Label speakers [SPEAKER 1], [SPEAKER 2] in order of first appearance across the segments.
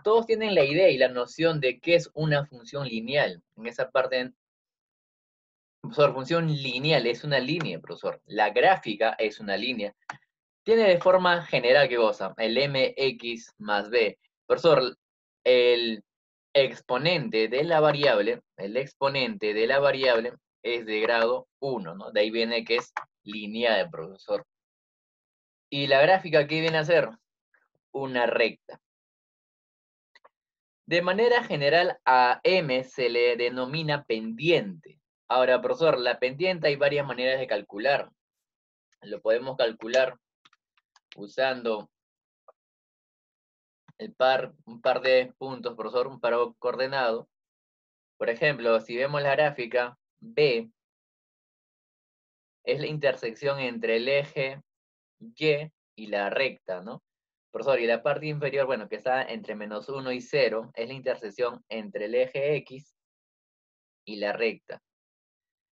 [SPEAKER 1] todos tienen la idea y la noción de qué es una función lineal. En esa parte, profesor, función lineal es una línea, profesor. La gráfica es una línea. Tiene de forma general, ¿qué cosa? El mx más b. Profesor, el exponente de la variable, el exponente de la variable es de grado 1, ¿no? De ahí viene que es lineal, profesor. ¿Y la gráfica qué viene a ser? Una recta. De manera general, a M se le denomina pendiente. Ahora, profesor, la pendiente hay varias maneras de calcular. Lo podemos calcular usando un par de puntos, profesor, un par coordenado. Por ejemplo, si vemos la gráfica, B es la intersección entre el eje Y y la recta, ¿no? Profesor, y la parte inferior, bueno, que está entre -1 y 0, es la intersección entre el eje X y la recta.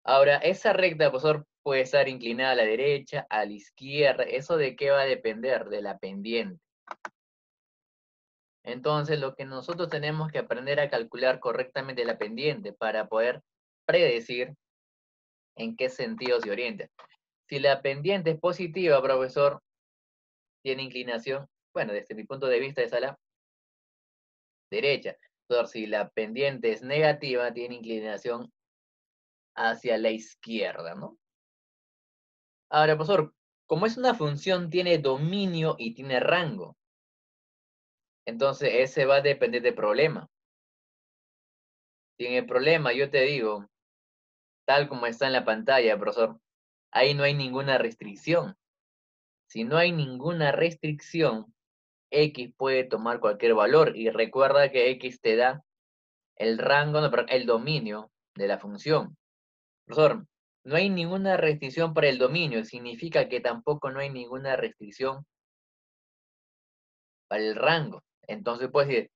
[SPEAKER 1] Ahora, esa recta, profesor, puede estar inclinada a la derecha, a la izquierda. ¿Eso de qué va a depender? De la pendiente. Entonces, lo que nosotros tenemos que aprender a calcular correctamente la pendiente para poder predecir en qué sentido se orienta. Si la pendiente es positiva, profesor, tiene inclinación, bueno, desde mi punto de vista es a la derecha. Entonces, si la pendiente es negativa, tiene inclinación hacia la izquierda, ¿no? Ahora, profesor, como es una función, tiene dominio y tiene rango. Entonces, ese va a depender del problema. Si en el problema yo te digo, tal como está en la pantalla, profesor, ahí no hay ninguna restricción. Si no hay ninguna restricción, X puede tomar cualquier valor. Y recuerda que X te da el rango, no, perdón, el dominio de la función. Profesor, no hay ninguna restricción para el dominio. Significa que tampoco no hay ninguna restricción para el rango. Entonces puedes decir,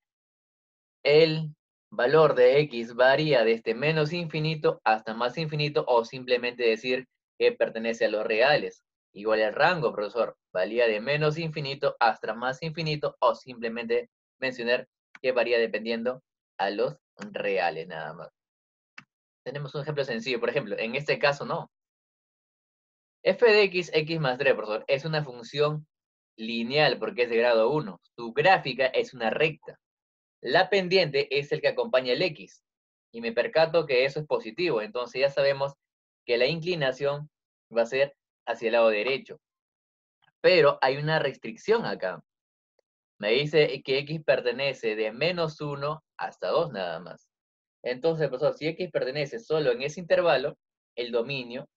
[SPEAKER 1] el valor de X varía desde menos infinito hasta más infinito, o simplemente decir que pertenece a los reales. Igual el rango, profesor, varía de menos infinito hasta más infinito, o simplemente mencionar que varía dependiendo a los reales nada más. Tenemos un ejemplo sencillo, por ejemplo, en este caso no. F de x, x más 3, profesor, es una función lineal porque es de grado 1. Su gráfica es una recta. La pendiente es el que acompaña el X. Y me percato que eso es positivo. Entonces ya sabemos que la inclinación va a ser hacia el lado derecho. Pero hay una restricción acá. Me dice que X pertenece de -1 hasta 2 nada más. Entonces, profesor, si X pertenece solo en ese intervalo, el dominio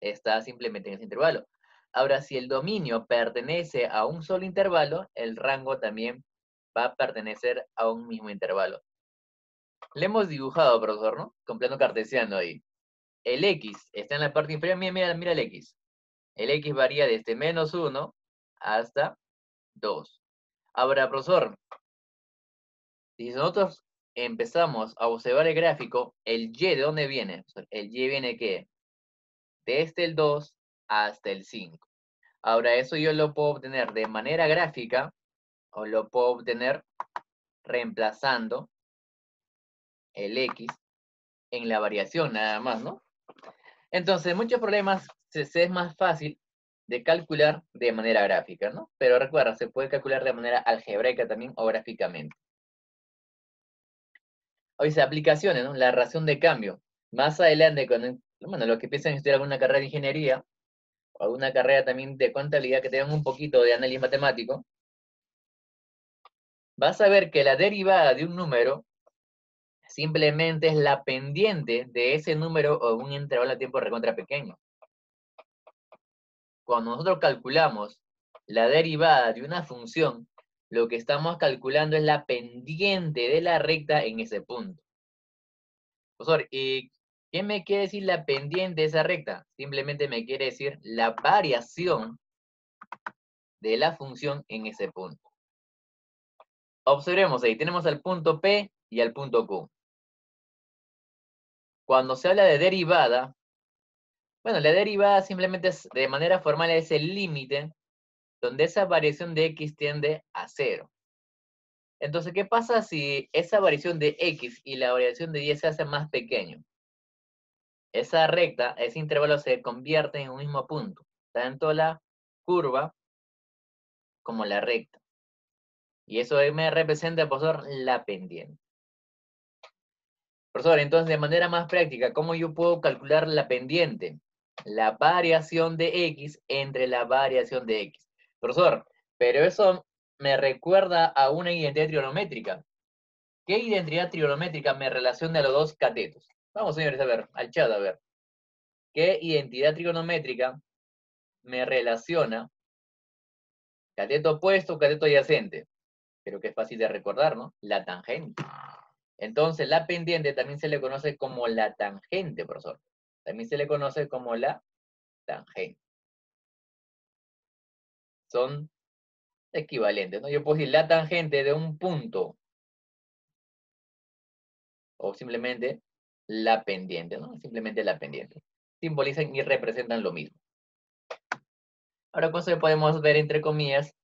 [SPEAKER 1] está simplemente en ese intervalo. Ahora, si el dominio pertenece a un solo intervalo, el rango también va a pertenecer a un mismo intervalo. Le hemos dibujado, profesor, ¿no? Con plano cartesiano ahí. El X está en la parte inferior. Mira el X. El X varía desde -1 hasta 2. Ahora, profesor, si nosotros empezamos a observar el gráfico, el Y, ¿de dónde viene? El Y viene, ¿qué? Desde el 2 hasta el 5. Ahora, eso yo lo puedo obtener de manera gráfica o lo puedo obtener reemplazando el X en la variación nada más, ¿no? Entonces, muchos problemas se es más fácil de calcular de manera gráfica, ¿no? Pero recuerda, se puede calcular de manera algebraica también o gráficamente. Hoy dice aplicaciones, ¿no? La razón de cambio. Más adelante, cuando, bueno, los que piensan estudiar alguna carrera de ingeniería o alguna carrera también de contabilidad que tengan un poquito de análisis matemático, vas a ver que la derivada de un número simplemente es la pendiente de ese número o un intervalo de tiempo recontra pequeño. Cuando nosotros calculamos la derivada de una función, lo que estamos calculando es la pendiente de la recta en ese punto. Profesor, ¿y qué me quiere decir la pendiente de esa recta? Simplemente me quiere decir la variación de la función en ese punto. Observemos ahí, tenemos al punto P y al punto Q. Cuando se habla de derivada, bueno, la derivada simplemente es, de manera formal es el límite donde esa variación de x tiende a 0. Entonces, ¿qué pasa si esa variación de X y la variación de Y se hace más pequeño? Esa recta, ese intervalo se convierte en un mismo punto, tanto la curva como la recta. Y eso me representa, profesor, la pendiente. Profesor, entonces, de manera más práctica, ¿cómo yo puedo calcular la pendiente? La variación de X entre la variación de X. Profesor, pero eso me recuerda a una identidad trigonométrica. ¿Qué identidad trigonométrica me relaciona a los dos catetos? Vamos, señores, a ver, al chat, a ver. ¿Qué identidad trigonométrica me relaciona cateto opuesto, cateto adyacente? Creo que es fácil de recordar, ¿no? La tangente. Entonces, la pendiente también se le conoce como la tangente, profesor. También se le conoce como la tangente. Son equivalentes, ¿no? Yo puedo decir la tangente de un punto o simplemente la pendiente, ¿no? Simplemente la pendiente. Simbolizan y representan lo mismo. Ahora, pues podemos ver, entre comillas,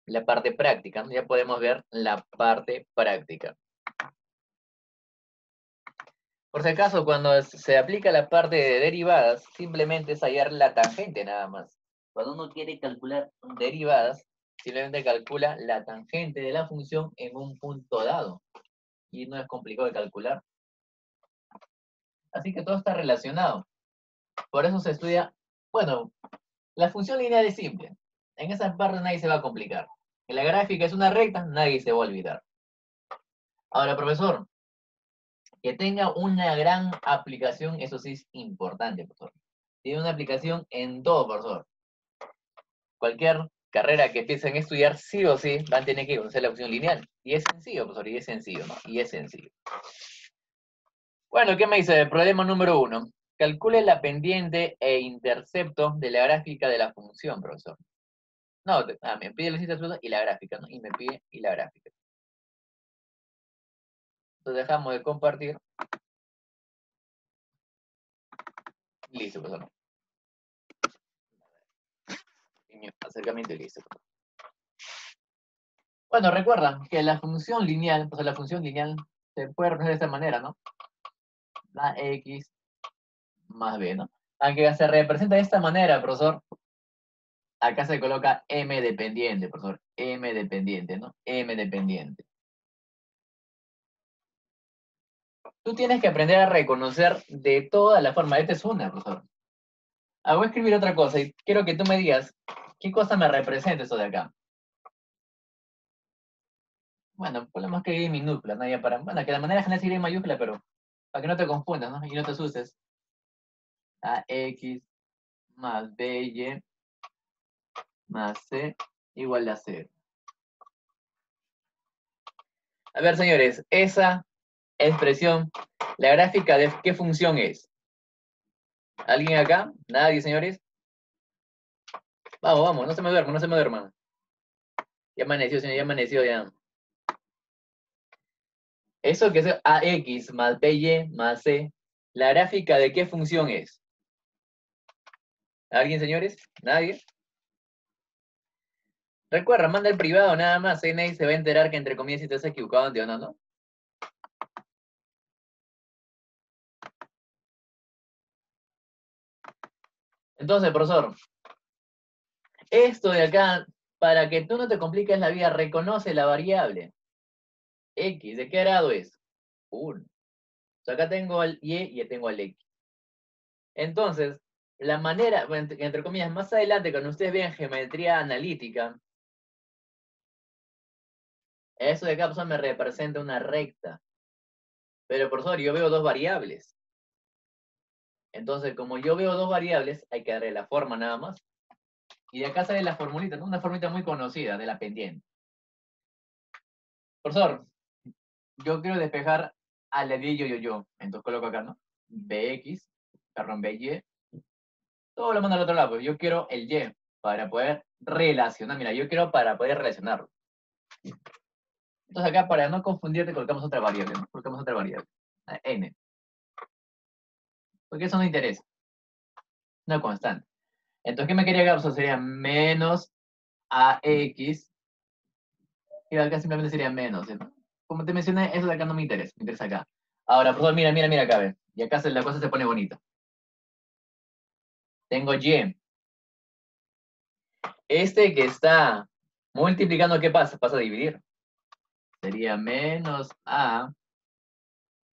[SPEAKER 1] la parte práctica, ¿no? Ya podemos ver la parte práctica. Por si acaso, cuando se aplica la parte de derivadas, simplemente es hallar la tangente nada más. Cuando uno quiere calcular derivadas, simplemente calcula la tangente de la función en un punto dado. Y no es complicado de calcular. Así que todo está relacionado. Por eso se estudia, bueno, la función lineal es simple. En esa parte nadie se va a complicar. En la gráfica es una recta, nadie se va a olvidar. Ahora, profesor, que tenga una gran aplicación, eso sí es importante, profesor. Tiene una aplicación en todo, profesor. Cualquier carrera que empiecen a estudiar, sí o sí, van a tener que conocer la función lineal. Y es sencillo, profesor, y es sencillo, ¿no? Y es sencillo. Bueno, ¿qué me dice? El problema número 1. Calcule la pendiente e intercepto de la gráfica de la función, profesor. No, me pide los interceptos y la gráfica, ¿no? Y me pide y la gráfica. Entonces dejamos de compartir. Listo, profesor. Acercamiento y listo. Bueno, recuerda que la función lineal, pues la función lineal se puede representar de esta manera, ¿no? La X más B, ¿no? Aunque se representa de esta manera, profesor, acá se coloca M dependiente, profesor. M dependiente, ¿no? M dependiente. Tú tienes que aprender a reconocer de toda la forma. Esta es una, profesor. Voy a escribir otra cosa y quiero que tú me digas qué cosa me representa esto de acá. Bueno, podemos escribir en minúsculas, ¿no? Ya para, bueno, que de manera general escribir en mayúscula, pero para que no te confundas, ¿no? Y no te asustes. AX más BY más C igual a 0. A ver, señores, esa expresión, la gráfica de qué función es. ¿Alguien acá? ¿Nadie, señores? Vamos, vamos, no se me duerman, no se me duerman. Ya amaneció, señor, ya amaneció, ya. Eso que es AX más BY más C, ¿la gráfica de qué función es? ¿Alguien, señores? ¿Nadie? Recuerda, manda el privado nada más, nadie se va a enterar que entre comillas si estás equivocado o no, ¿no? Entonces, profesor, esto de acá, para que tú no te compliques la vida, reconoce la variable. X, ¿de qué grado es? 1. O sea, acá tengo al Y y ya tengo al X. Entonces, la manera, entre comillas, más adelante, cuando ustedes vean geometría analítica, eso de acá pues, me representa una recta. Pero, profesor, yo veo dos variables. Entonces, como yo veo dos variables, hay que darle la forma nada más. Y de acá sale la formulita, ¿no? Una formulita muy conocida de la pendiente. Profesor, yo quiero despejar a la Y, yo. Entonces coloco acá, ¿no? BX, perdón, BY. Todo lo mando al otro lado, pues yo quiero el Y para poder relacionar. Mira, yo quiero para poder relacionarlo. Entonces acá, para no confundirte, colocamos otra variable, ¿no? Colocamos otra variable. N. Porque eso no interesa. Una constante. Entonces, ¿qué me quería acá? O sea, sería menos AX. que acá simplemente sería menos, ¿no? Como te mencioné, eso de acá no me interesa acá. Ahora, por favor, mira acá, ve. Y acá la cosa se pone bonita. Tengo y. Este que está multiplicando, ¿qué pasa? Pasa a dividir. Sería menos a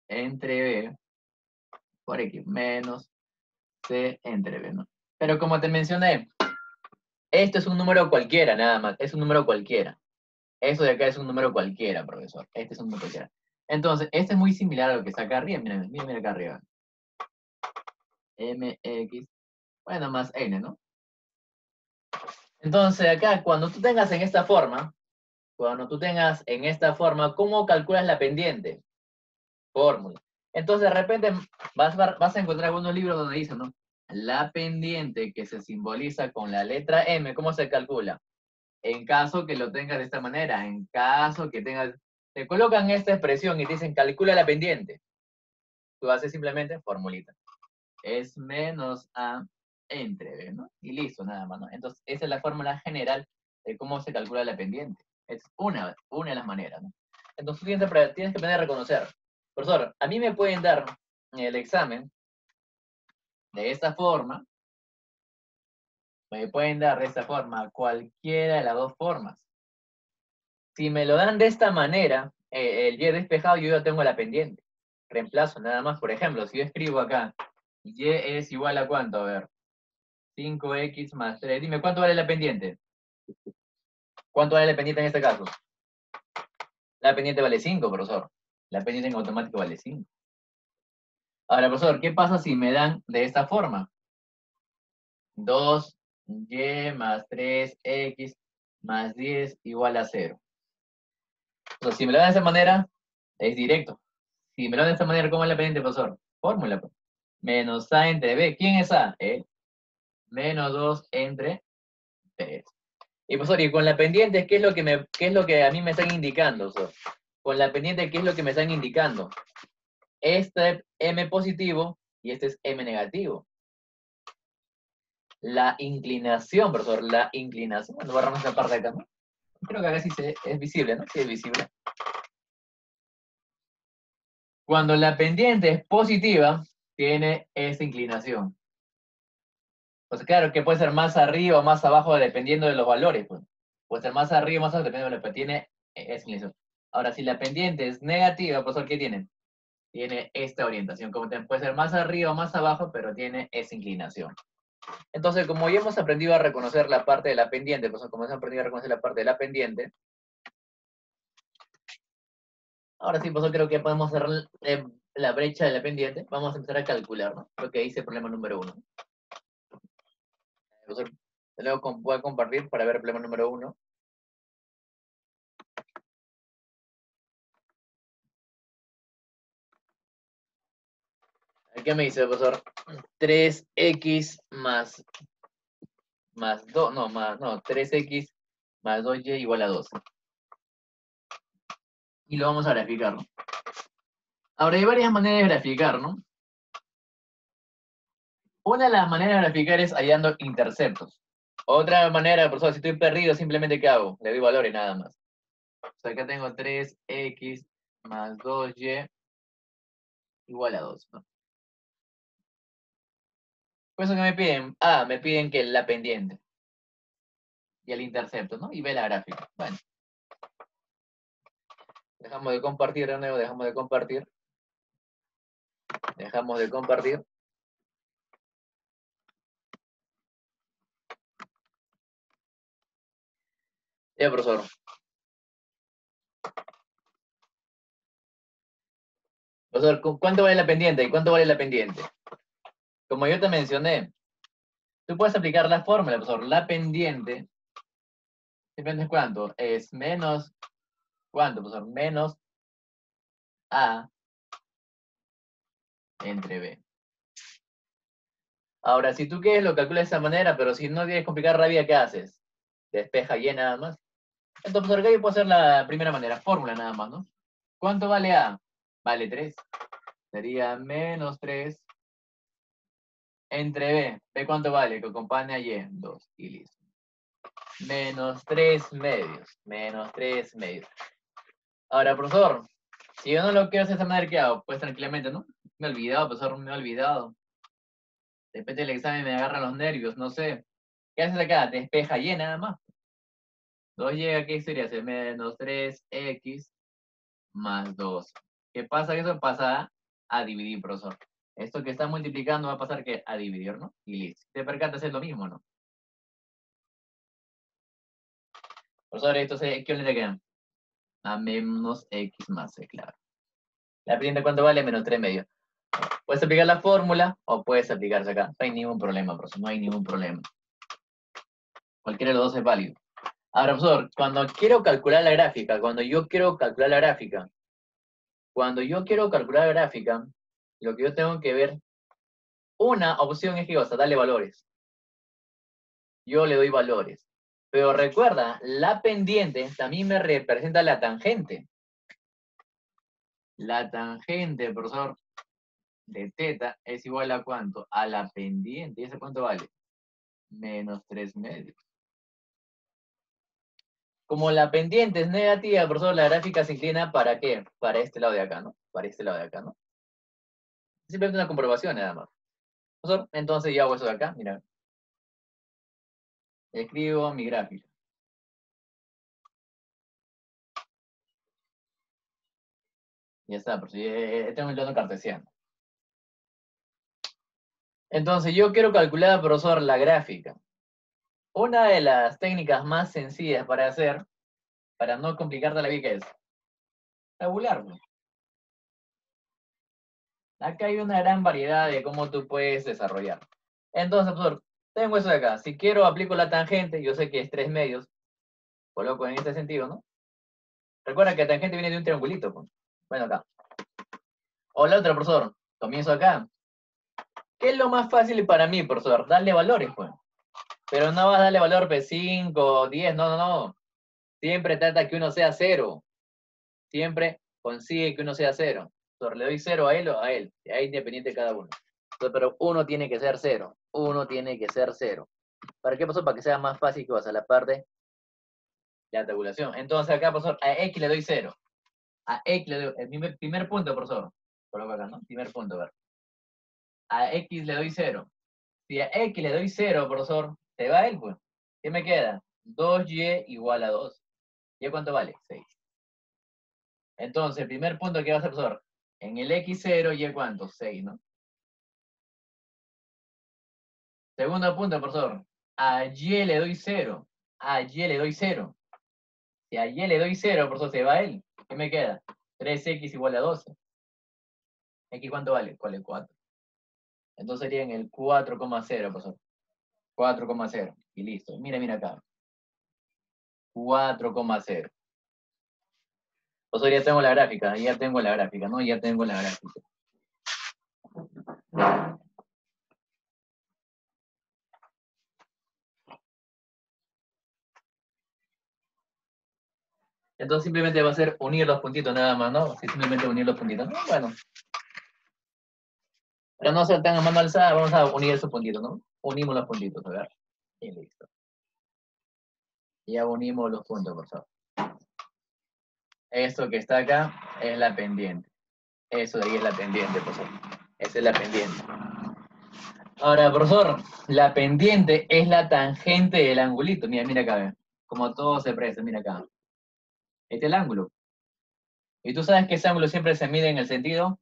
[SPEAKER 1] entre b por x, menos c entre b, ¿no? Pero como te mencioné, esto es un número cualquiera, nada más. Es un número cualquiera. Eso de acá es un número cualquiera, profesor. Este es un número cualquiera. Entonces, este es muy similar a lo que está acá arriba. Mira acá arriba. Mx, bueno, más n, ¿no? Entonces, acá, cuando tú tengas en esta forma, ¿cómo calculas la pendiente? Fórmula. Entonces, de repente, vas a encontrar algunos libros donde dicen, ¿no? La pendiente que se simboliza con la letra M, ¿cómo se calcula? En caso que lo tengas de esta manera, en caso que tengas, te colocan esta expresión y te dicen, calcula la pendiente. Tú haces simplemente formulita. Es menos A entre B, ¿no? Y listo, nada más, ¿no? Entonces, esa es la fórmula general de cómo se calcula la pendiente. Es una de las maneras, ¿no? Entonces, tú tienes que aprender a reconocer. Profesor, a mí me pueden dar el examen de esta forma, me pueden dar de esta forma cualquiera de las dos formas. Si me lo dan de esta manera, el y despejado, yo ya tengo la pendiente. Reemplazo nada más, por ejemplo, si yo escribo acá, y es igual a ¿cuánto? A ver, 5x más 3. Dime, ¿cuánto vale la pendiente? ¿Cuánto vale la pendiente en este caso? La pendiente vale 5, profesor. La pendiente en automático vale 5. Ahora, profesor, ¿qué pasa si me dan de esta forma? 2y más 3x más 10 igual a 0. Entonces, si me lo dan de esa manera, es directo. Si me lo dan de esta manera, ¿cómo es la pendiente, profesor? Fórmula, pues. Menos a entre b. ¿Quién es a? Menos 2 entre 3. Y profesor, y con la pendiente, ¿qué es lo que a mí me están indicando, profesor? Con la pendiente, ¿qué es lo que me están indicando? Este es M positivo y este es M negativo. La inclinación, profesor, la inclinación. Bueno, borramos esta parte de acá, ¿no? Creo que acá sí es visible, ¿no? Sí es visible. Cuando la pendiente es positiva, tiene esta inclinación. Pues claro, que puede ser más arriba o más abajo dependiendo de los valores. Pues. Puede ser más arriba o más abajo dependiendo de lo que tiene esa inclinación. Ahora, si la pendiente es negativa, profesor, ¿qué tiene? Tiene esta orientación. Como puede ser más arriba o más abajo, pero tiene esa inclinación. Entonces, como ya hemos aprendido a reconocer la parte de la pendiente, pues como hemos aprendido a reconocer la parte de la pendiente, ahora sí, pues creo que podemos cerrar la brecha de la pendiente. Vamos a empezar a calcular, ¿no? Lo que dice el problema número 1. Profesor, luego voy a compartir para ver el problema número 1. ¿Qué me dice, profesor? 3x más 2, no, 3x más 2y igual a 12. Y lo vamos a graficar, ¿no? Ahora, hay varias maneras de graficar, ¿no? Una de las maneras de graficar es hallando interceptos. Otra manera, profesor, si estoy perdido, simplemente ¿qué hago? Le doy valores nada más. O sea, acá tengo 3x más 2y igual a 2, ¿no? Por eso que me piden, me piden que la pendiente y el intercepto, ¿no? Y ve la gráfica. Bueno. Dejamos de compartir de nuevo, dejamos de compartir. Dejamos de compartir. Ya, profesor. Profesor, ¿cuánto vale la pendiente y cuánto vale la pendiente? Como yo te mencioné, tú puedes aplicar la fórmula, profesor. La pendiente, ¿depende de cuánto? Es menos, ¿cuánto, profesor? Menos A entre B. Ahora, si tú quieres, lo calculas de esa manera, pero si no quieres complicar la vida, ¿qué haces? Despeja y nada más. Entonces, profesor, acá yo puedo hacer la primera manera, fórmula nada más, ¿no? ¿Cuánto vale A? Vale 3. Sería menos 3 entre B. ¿B cuánto vale? Que acompaña Y. 2. Y listo. Menos 3 medios. Menos 3 medios. Ahora, profesor, si yo no lo quiero hacer de esa manera, ¿qué hago? Pues tranquilamente, ¿no? Me he olvidado, profesor, me he olvidado. Después del examen me agarran los nervios, no sé. ¿Qué haces acá? Despeja y nada más. 2y, ¿qué sería? Menos 3x más 2. ¿Qué pasa? Que eso pasa a dividir, profesor. Esto que está multiplicando va a pasar que a dividir, ¿no? Y listo. Te percatas, es lo mismo, ¿no? Profesor, esto se, ¿qué le quedan? A menos x más c, claro. La pendiente, ¿cuánto vale? Menos 3 medios. Puedes aplicar la fórmula o puedes aplicarse acá. No hay ningún problema, profesor. No hay ningún problema. Cualquiera de los dos es válido. Ahora, profesor, cuando quiero calcular la gráfica, cuando yo quiero calcular la gráfica, lo que yo tengo que ver, una opción es que, o sea, darle valores. Yo le doy valores. Pero recuerda, la pendiente también me representa la tangente. La tangente, profesor, de teta es igual a ¿cuánto? A la pendiente. ¿Y ese cuánto vale? Menos 3 medios. Como la pendiente es negativa, profesor, la gráfica se inclina ¿para qué? Para este lado de acá, ¿no? Para este lado de acá, ¿no? Simplemente una comprobación nada más. Profesor, entonces yo hago eso de acá, mira. Escribo mi gráfica. Ya está, profesor. Tengo el plano cartesiano. Entonces yo quiero calcular, profesor, la gráfica. Una de las técnicas más sencillas para hacer, para no complicarte la vida, es tabularlo. Acá hay una gran variedad de cómo tú puedes desarrollar. Entonces, profesor, tengo eso de acá. Si quiero, aplico la tangente. Yo sé que es 3 medios. Coloco en este sentido, ¿no? Recuerda que la tangente viene de un triangulito, pues. Bueno, acá. O la otra, profesor. Comienzo acá. ¿Qué es lo más fácil para mí, profesor? Darle valores, pues. Pero no vas a darle valor, pues, 5, 10, no, no, no. Siempre trata que uno sea 0. Siempre consigue que uno sea 0. Profesor, le doy 0 a él o a él. Es independiente de cada uno. Entonces, pero uno tiene que ser 0. Uno tiene que ser 0. ¿Para qué, profesor? Para que sea más fácil que vas a la parte de la tabulación. Entonces acá, profesor, a X le doy 0. A X le doy, el primer punto, profesor. Coloco acá, ¿no? Primer punto, a ver. A X le doy 0. Si a X le doy 0, profesor, se va él, pues. ¿Qué me queda? 2y igual a 2. ¿Y cuánto vale? 6. Entonces, el primer punto que va a hacer, profesor, en el X0, ¿y cuánto? 6, ¿no? Segundo punto, profesor, a Y le doy 0. A Y le doy 0. Si a Y le doy 0, profesor, se va él. ¿Qué me queda? 3x igual a 12. ¿X cuánto vale? Vale 4. Entonces sería en el 4,0, profesor. 4,0. Y listo. Mira, mira acá. 4,0. Profesor, ya tengo la gráfica. Ya tengo la gráfica, ¿no? Ya tengo la gráfica. Entonces simplemente va a ser unir los puntitos nada más, ¿no? Sí, simplemente unir los puntitos. ¿No? Bueno. Para no ser tan a mano alzada, vamos a unir esos puntitos, ¿no? Unimos los puntitos, a ver. Y listo. Ya unimos los puntos, por favor. Esto que está acá es la pendiente. Eso de ahí es la pendiente, profesor. Esa es la pendiente. Ahora, profesor, la pendiente es la tangente del angulito. Mira, mira acá, como todo se presta, mira acá. Este es el ángulo. Y tú sabes que ese ángulo siempre se mide en el sentido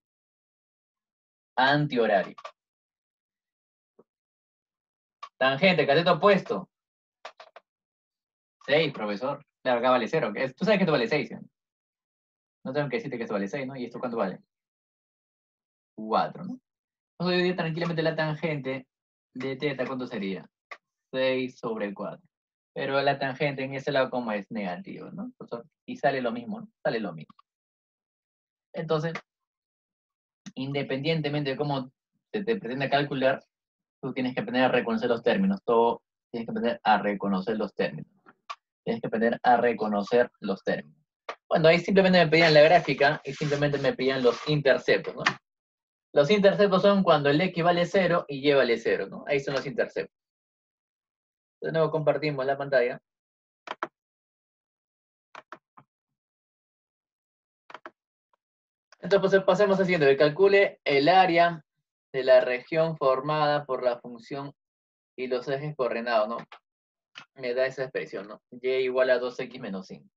[SPEAKER 1] antihorario. Tangente, cateto opuesto. 6, profesor. Claro, acá vale 0. Tú sabes que esto vale 6, ¿sí? No tengo que decirte que esto vale 6, ¿no? ¿Y esto cuánto vale? 4, ¿no? Entonces yo diría tranquilamente la tangente de teta, ¿cuánto sería? 6 sobre 4. Pero la tangente en ese lado como es negativo, ¿no? Y sale lo mismo, ¿no? Sale lo mismo. Entonces, independientemente de cómo se te pretenda calcular, tú tienes que aprender a reconocer los términos. Todo tienes que aprender a reconocer los términos. Tienes que aprender a reconocer los términos. Bueno, ahí simplemente me pedían la gráfica y simplemente me pedían los interceptos, ¿no? Los interceptos son cuando el X vale 0 y Y vale 0, ¿no? Ahí son los interceptos. De nuevo compartimos la pantalla. Entonces pues, pasemos al siguiente, que calcule el área de la región formada por la función y los ejes coordenados, ¿no? Me da esa expresión, ¿no? Y igual a 2x menos 5.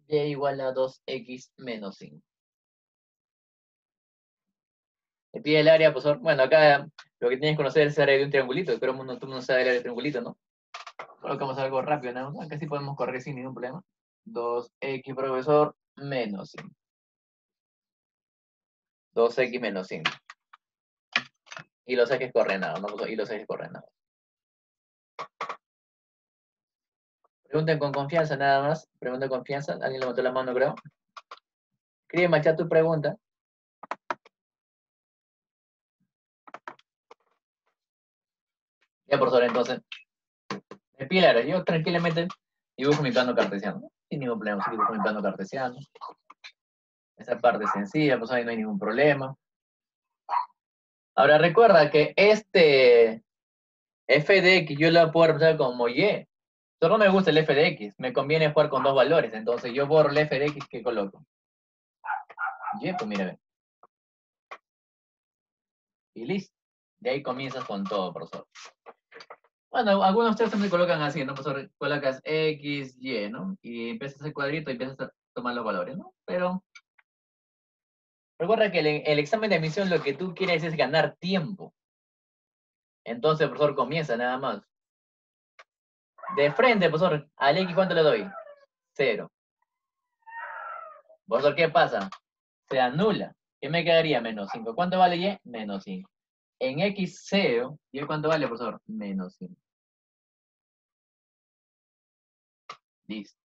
[SPEAKER 1] Y igual a 2x menos 5. Me pide el área, pues, bueno, acá lo que tienes que conocer es el área de un triangulito. Espero que tú no sabes el área del triangulito, ¿no? Colocamos algo rápido, ¿no? Acá sí podemos correr sin ningún problema. 2x, profesor, menos 5. 2x menos 5. Y los ejes coordenados, ¿no? Y los ejes coordenados. Pregunten con confianza, nada más. Pregunten con confianza. ¿Alguien levantó la mano, creo? Escribe en chat tu pregunta. Ya, profesor, entonces. Me pila, yo tranquilamente dibujo mi plano cartesiano, ¿no? Sin ningún problema, sí dibujo mi plano cartesiano. Esa parte es sencilla, pues ahí no hay ningún problema. Ahora recuerda que este f de x yo lo puedo representar como y. Solo no me gusta el f de x, me conviene jugar con dos valores, entonces yo borro el f de x que coloco. Y, pues mira, y listo. De ahí comienzas con todo, profesor. Bueno, algunos de ustedes se colocan así, ¿no? Profesor, colocas x, y, ¿no? Y empiezas el cuadrito y empiezas a tomar los valores, ¿no? Pero recuerda que el examen de admisión lo que tú quieres es ganar tiempo. Entonces el profesor comienza nada más. De frente, profesor, al X, ¿cuánto le doy? 0. Profesor, ¿qué pasa? Se anula. ¿Qué me quedaría? Menos 5. ¿Cuánto vale Y? Menos 5. En X, 0. ¿Y cuánto vale, profesor? Menos 5. Listo.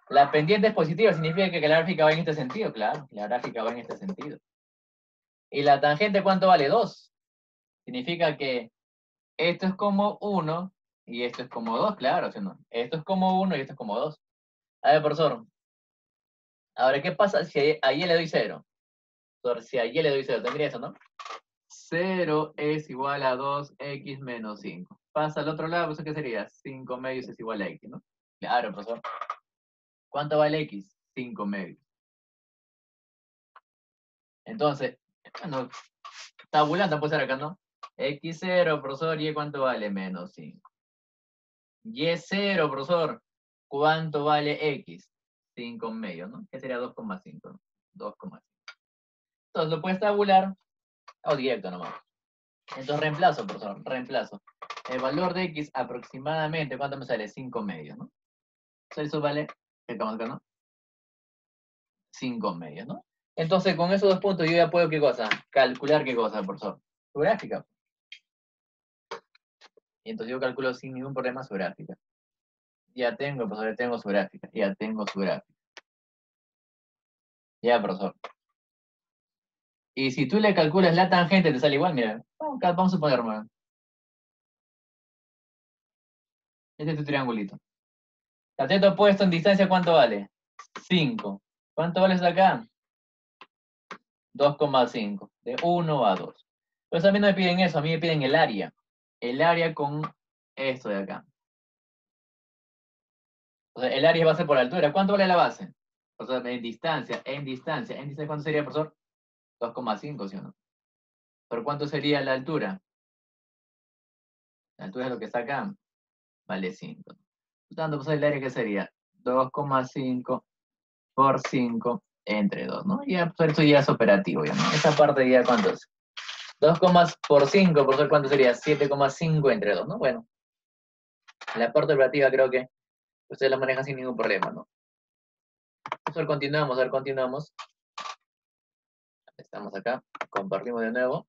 [SPEAKER 1] La pendiente es positiva, significa que la gráfica va en este sentido. Claro, la gráfica va en este sentido. ¿Y la tangente cuánto vale? 2. Significa que esto es como 1 y esto es como 2, claro, ¿sí o no? Esto es como 1 y esto es como 2. A ver, profesor. Ahora, ¿qué pasa si a Y le doy 0? Si a Y le doy 0, tendría eso, ¿no? 0 es igual a 2x menos 5. Pasa al otro lado, pues ¿qué sería? 5 medios es igual a x, ¿no? Claro, profesor. ¿Cuánto vale x? 5 medios. Entonces, bueno, tabulando puede ser acá, ¿no? X0, profesor, ¿y cuánto vale? Menos 5. Y0, profesor, ¿cuánto vale x? 5 medios, ¿no? Que sería 2,5, ¿no? 2,5. Entonces lo puedes tabular o directo nomás. Entonces reemplazo, profesor, reemplazo. El valor de x aproximadamente, ¿cuánto me sale? 5 medios, ¿no? Entonces eso vale, ¿qué estamos acá, no? 5 medios, ¿no? Entonces con esos dos puntos yo ya puedo, ¿qué cosa? Calcular, ¿qué cosa, profesor? Su gráfica. Y entonces yo calculo sin ningún problema su gráfica. Ya tengo, profesor, ya tengo su gráfica. Ya tengo su gráfica. Ya, profesor. Y si tú le calculas la tangente, te sale igual, mira. Vamos a poner, bueno. Este es tu triangulito. Cateto opuesto en distancia, ¿cuánto vale? 5. ¿Cuánto vale eso acá? 2,5. De 1 a 2. Pues a mí no me piden eso, a mí me piden el área. El área con esto de acá. O sea, el área es base por altura. ¿Cuánto vale la base? O sea, en distancia. ¿En distancia cuánto sería, profesor? 2,5, ¿sí o no? ¿Pero cuánto sería la altura? La altura es lo que está acá. Vale 5. Por tanto, pues el área que sería 2,5 por 5 entre 2, ¿no? Ya, pues esto ya es operativo, ya, ¿no? Esa parte ya, ¿cuánto es? 2, por 5, por ser cuánto sería 7,5 entre 2, ¿no? Bueno, la parte operativa creo que ustedes la manejan sin ningún problema, ¿no? Entonces, continuamos, a ver, continuamos. Estamos acá, compartimos de nuevo.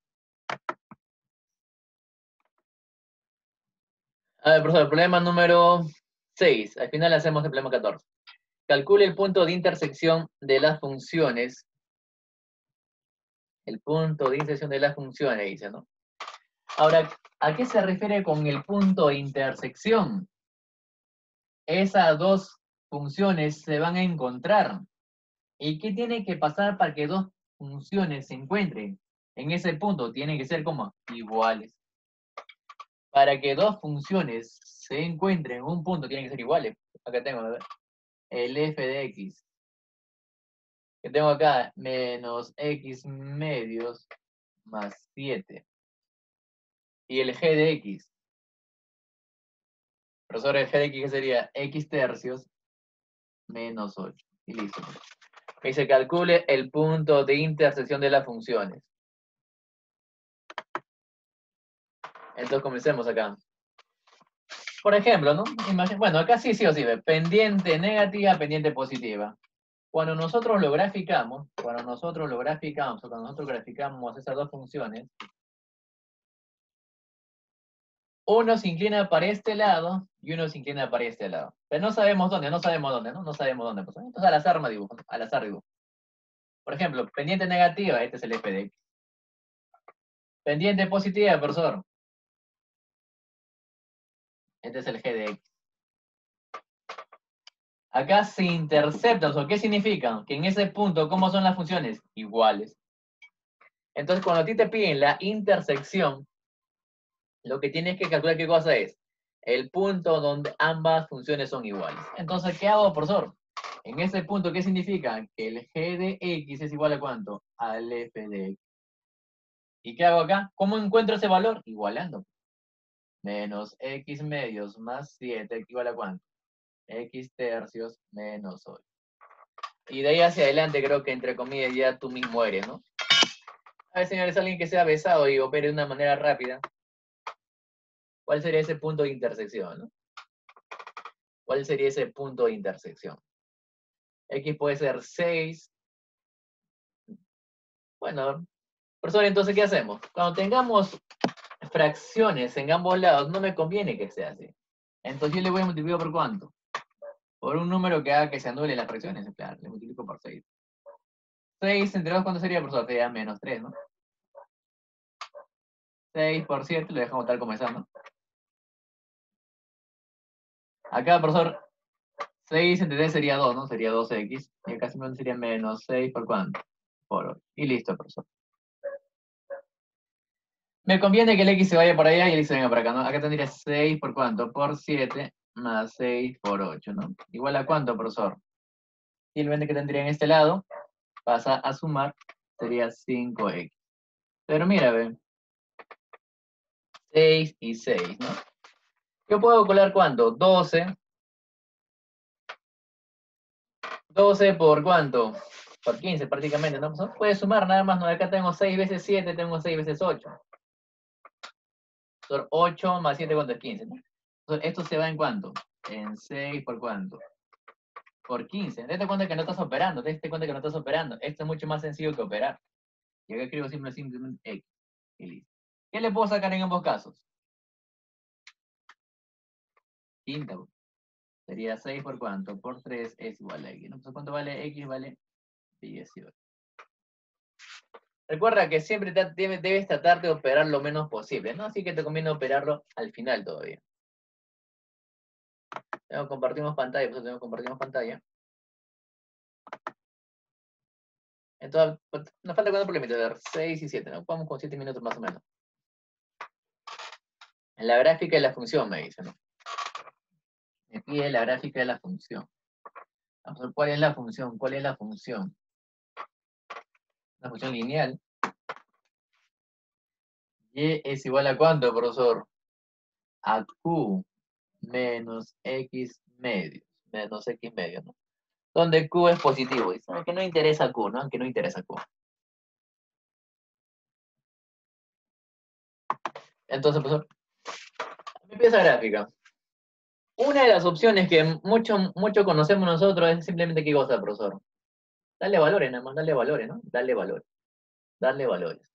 [SPEAKER 1] A ver, profesor, problema número 6. Al final hacemos el problema 14. Calcule el punto de intersección de las funciones. El punto de intersección de las funciones, dice, ¿no? Ahora, ¿a qué se refiere con el punto de intersección? Esas dos funciones se van a encontrar. ¿Y qué tiene que pasar para que dos funciones se encuentren? En ese punto tienen que ser como iguales. Para que dos funciones se encuentren en un punto tienen que ser iguales. Acá tengo, a ver. el f de x, que tengo acá, menos x medios más 7. Y el g de x, profesor, el g de x ¿qué sería? X tercios menos 8. Y listo. Que se calcule el punto de intersección de las funciones. Entonces comencemos acá. Por ejemplo, ¿no? Bueno, acá sí o sí, pendiente negativa, pendiente positiva. Cuando nosotros lo graficamos, o cuando nosotros graficamos esas dos funciones, uno se inclina para este lado y uno se inclina para este lado. Pero no sabemos dónde, ¿no? No sabemos dónde. Pues, entonces al azar me dibujo, ¿no? Al azar dibujo. Por ejemplo, pendiente negativa, este es el f de x. Pendiente positiva, profesor. Este es el g de x. Acá se interceptan, ¿o qué significa? Que en ese punto, ¿cómo son las funciones? Iguales. Entonces, cuando a ti te piden la intersección, lo que tienes que calcular qué cosa es el punto donde ambas funciones son iguales. Entonces, ¿qué hago, profesor? En ese punto, ¿qué significa? Que el g de x es igual a ¿cuánto? Al f de x. ¿Y qué hago acá? ¿Cómo encuentro ese valor? Igualando. Menos x medios más 7 igual a ¿cuánto? X tercios menos 8. Y de ahí hacia adelante creo que entre comillas ya tú mismo eres, ¿no? A ver, señores, alguien que sea besado y opere de una manera rápida. ¿Cuál sería ese punto de intersección, no? ¿Cuál sería ese punto de intersección? X puede ser 6. Bueno, profesor, entonces, ¿qué hacemos? Cuando tengamos fracciones en ambos lados, no me conviene que sea así. Entonces yo le voy a multiplicar por ¿cuánto? Por un número que haga que se anule las fracciones. Claro, le multiplico por 6. 6 entre 2, ¿cuánto sería, profesor? Sería menos 3, ¿no? 6 por 7, lo dejamos tal como está, ¿no? Acá, profesor, 6 entre 3 sería 2, ¿no? Sería 2x. Y acá simplemente sería menos 6 por ¿cuánto? Por 8. Y listo, profesor. Me conviene que el x se vaya por allá y el x se venga por acá, ¿no? Acá tendría 6 por ¿cuánto? Por 7 más 6 por 8, ¿no? ¿Igual a cuánto, profesor? Y el 20 que tendría en este lado pasa a sumar, sería 5x. Pero mira, ve, 6 y 6, ¿no? Yo puedo calcular ¿cuánto? 12. 12 por ¿cuánto? Por 15 prácticamente, ¿no? Pues puede sumar nada más, ¿no? Acá tengo 6 veces 7, tengo 6 veces 8. 8 más 7, ¿cuánto es? 15, ¿no? Entonces, esto se va en ¿cuánto? En 6 por ¿cuánto? Por 15. Date cuenta que no estás operando, date cuenta que no estás operando. Esto es mucho más sencillo que operar. Y acá escribo simplemente X. Y listo. ¿Qué le puedo sacar en ambos casos? Quinta. Sería 6 por ¿cuánto? Por 3 es igual a X. ¿No? Entonces, ¿cuánto vale X? Vale 18. Recuerda que siempre debes tratar de operar lo menos posible, ¿no? Así que te conviene operarlo al final todavía. Compartimos pantalla, pues compartimos pantalla. Entonces, nos falta cuánto por límite, a ver, 6 y 7, ¿no? Vamos con 7 minutos más o menos. En la gráfica de la función me dice, ¿no? Me pide la gráfica de la función. Vamos a ver, ¿cuál es la función? ¿Cuál es la función? La función lineal. Y es igual a ¿cuánto, profesor? A Q menos X medios. Menos X medios, ¿no? Donde Q es positivo. Y sabe que no interesa Q, ¿no? Aunque no interesa Q. Entonces, profesor, me pide esa gráfica. Una de las opciones que mucho conocemos nosotros es simplemente qué cosa, profesor. Darle valores, nada más, darle valores, ¿no? Darle valores. Darle valores.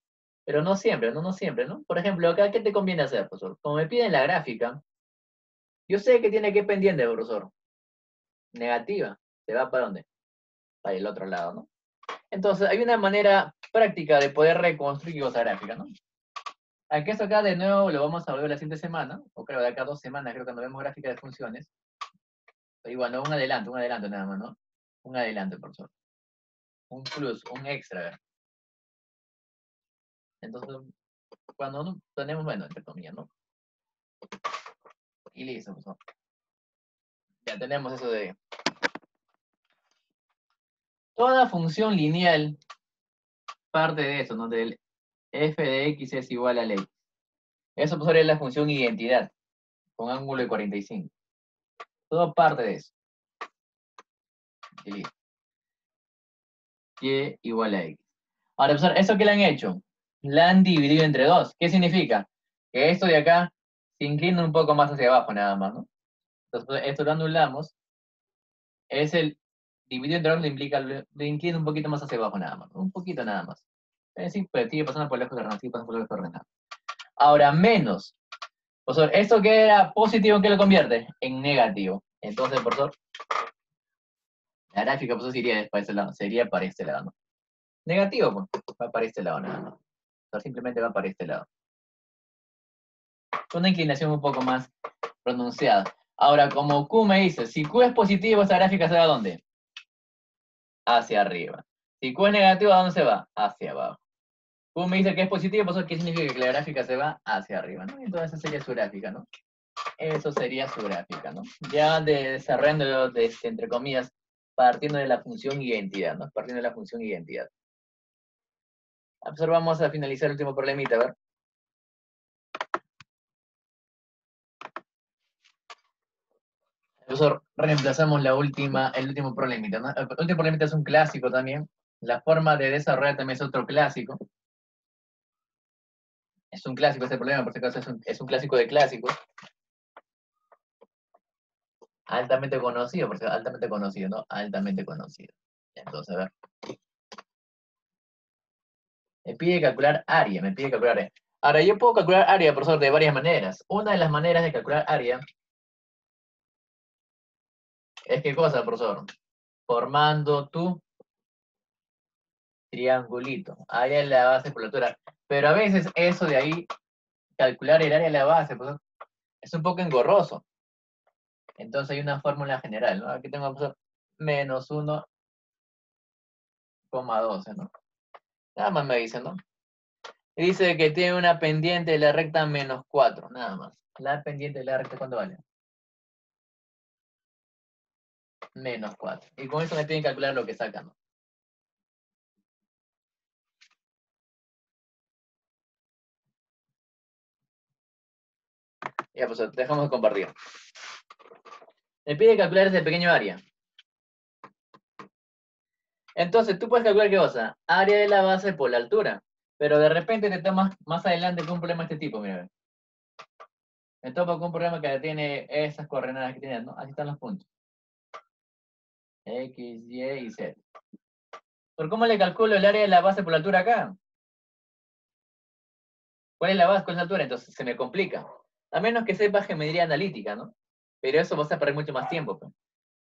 [SPEAKER 1] Pero no siempre, no siempre, ¿no? Por ejemplo, acá, ¿qué te conviene hacer, profesor? Como me piden la gráfica, yo sé que tiene que ir pendiente, profesor. Negativa. ¿Se va para dónde? Para el otro lado, ¿no? Entonces, hay una manera práctica de poder reconstruir esa gráfica, ¿no? Aquí esto acá de nuevo lo vamos a volver la siguiente semana, o creo de acá 2 semanas, creo que cuando vemos gráfica de funciones. Pero bueno, un adelanto nada más, ¿no? Un adelanto, profesor. Un plus, un extra, a ver. Entonces, cuando no tenemos, bueno, entre comillas, ¿no? Y listo, profesor. Ya tenemos eso de Toda función lineal parte de eso, ¿no? Del f de x es igual a x. Eso pues sería la función identidad, con ángulo de 45. Todo parte de eso. Y listo. Y igual a x. Ahora, profesor, ¿eso qué le han hecho? La han dividido entre 2. ¿Qué significa? Que esto de acá se inclina un poco más hacia abajo nada más, ¿no? Entonces, esto lo anulamos. Es el dividido entre 2 le implica, le inclina un poquito más hacia abajo nada más. Un poquito nada más. Sí, pues sigue pasando por lejos de Renal, sigue pasando por lejos de Renal. Ahora, menos. Profesor, ¿esto que era positivo en qué lo convierte? En negativo. Entonces, profesor, la gráfica, profesor, sería para este lado. Sería para este lado, ¿no? Negativo, pues. Va para este lado nada más. Entonces, simplemente va para este lado. Una inclinación un poco más pronunciada. Ahora, como Q me dice, si Q es positivo, esta gráfica se va ¿a dónde? Hacia arriba. Si Q es negativo, ¿a dónde se va? Hacia abajo. Q me dice que es positivo, pues ¿qué significa? Que la gráfica se va hacia arriba, ¿no? Entonces esa sería su gráfica, ¿no? Eso sería su gráfica, ¿no? Ya desarrollando, entre comillas, partiendo de la función identidad, ¿no? Partiendo de la función identidad. Vamos a finalizar el último problemita, a ver. Profesor, reemplazamos el último problemita, ¿no? El último problemita es un clásico también. La forma de desarrollar también es otro clásico. Es un clásico este problema, por si acaso es un clásico de clásicos. Altamente conocido, por si altamente conocido, ¿no? Altamente conocido. Entonces, a ver. Me pide calcular área, me pide calcular área. Ahora, yo puedo calcular área, profesor, de varias maneras. Una de las maneras de calcular área es ¿qué cosa, profesor? Formando tu triangulito. Área de la base por la altura. Pero a veces eso de ahí, calcular el área de la base, profesor, es un poco engorroso. Entonces hay una fórmula general, ¿no? Aquí tengo, profesor, menos 1,12, ¿no? Nada más me dice, ¿no? Y dice que tiene una pendiente de la recta menos 4, nada más. La pendiente de la recta, ¿cuánto vale? Menos 4. Y con eso me tienen que calcular lo que sacan, ¿no? Ya, pues dejamos de compartir. Me pide calcular ese pequeño área. Entonces, tú puedes calcular qué cosa. Área de la base por la altura. Pero de repente te tomas más adelante con un problema de este tipo, mira. Me topo con un problema que tiene esas coordenadas que tiene, ¿no? Así están los puntos. X, Y y Z. ¿Por cómo le calculo el área de la base por la altura acá? ¿Cuál es la base? ¿Cuál es la altura? Entonces se me complica. A menos que sepas geometría analítica, ¿no? Pero eso vas a perder mucho más tiempo, pues.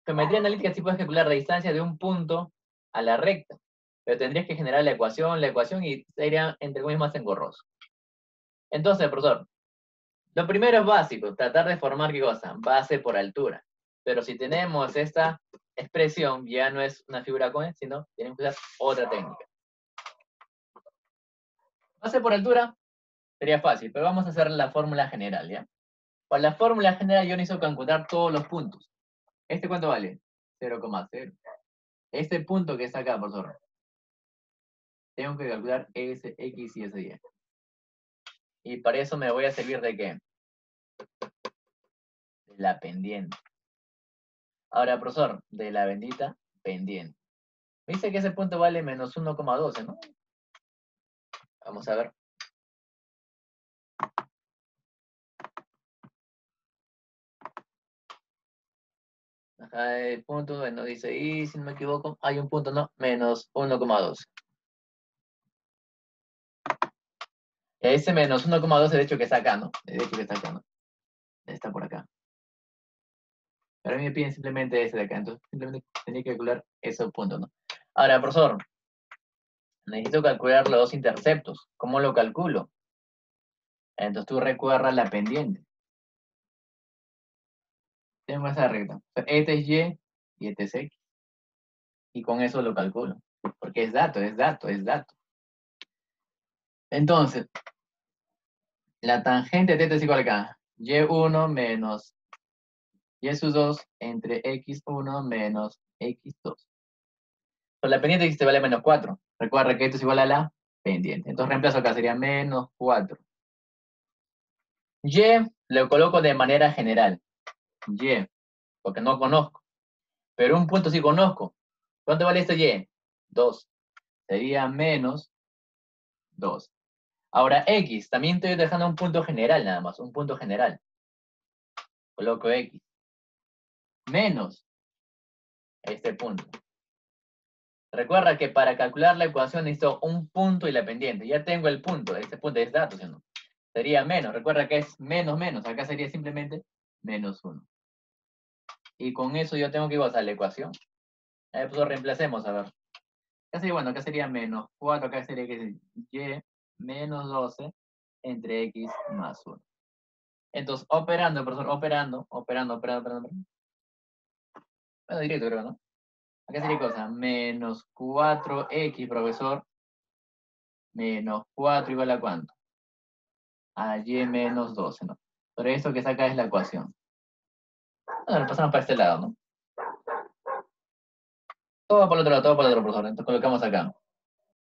[SPEAKER 1] Geometría analítica sí puedes calcular la distancia de un punto a la recta, pero tendrías que generar la ecuación y sería, entre comillas, más engorroso. Entonces, profesor, lo primero es básico, tratar de formar ¿qué cosa? Base por altura. Pero si tenemos esta expresión, ya no es una figura con, sino tenemos que usar otra técnica. Base por altura sería fácil, pero vamos a hacer la fórmula general, ¿ya? Para la fórmula general yo necesito calcular todos los puntos. ¿Este cuánto vale? 0,0. Este punto que está acá, profesor, tengo que calcular ese X y ese Y. Y para eso me voy a servir ¿de qué? De la pendiente. Ahora, profesor, de la bendita pendiente. Me dice que ese punto vale menos 1,12, ¿no? Vamos a ver. Ajá, el punto, bueno, dice, y si no me equivoco, hay un punto, ¿no? Menos 1,12. Ese menos 1,12 de hecho que está acá, ¿no? De hecho que está acá, ¿no? Está por acá. Pero a mí me piden simplemente ese de acá, entonces simplemente tenía que calcular ese punto, ¿no? Ahora, profesor, necesito calcular los dos interceptos. ¿Cómo lo calculo? Entonces tú recuerdas la pendiente. Tengo esa regla. Este es Y y este es X. Y con eso lo calculo. Porque es dato, es dato, es dato. Entonces, la tangente de θ es igual acá. Y1 menos Y sub 2 entre X1 menos X2. Por la pendiente x te vale menos 4. Recuerda que esto es igual a la pendiente. Entonces reemplazo acá, sería menos 4. Y lo coloco de manera general. Y, porque no conozco. Pero un punto sí conozco. ¿Cuánto vale este y? 2. Sería menos 2. Ahora x, también estoy dejando un punto general nada más, un punto general. Coloco x. Menos este punto. Recuerda que para calcular la ecuación necesito un punto y la pendiente. Ya tengo el punto, este punto es dato, ¿sí o no? Sería menos, recuerda que es menos menos, acá sería simplemente menos 1. Y con eso yo tengo que ir a la ecuación. Pues reemplacemos, a ver. Acá sería, bueno, acá sería menos 4, acá sería que y menos 12 entre x más 1. Entonces, operando, profesor, operando. Bueno, directo creo, ¿no? Acá sería cosa, menos 4x, profesor, menos 4 igual a ¿cuánto? A y menos 12, ¿no? Pero esto que saca es la ecuación. Bueno, lo pasamos para este lado, ¿no? Todo por el otro lado, profesor. Entonces colocamos acá.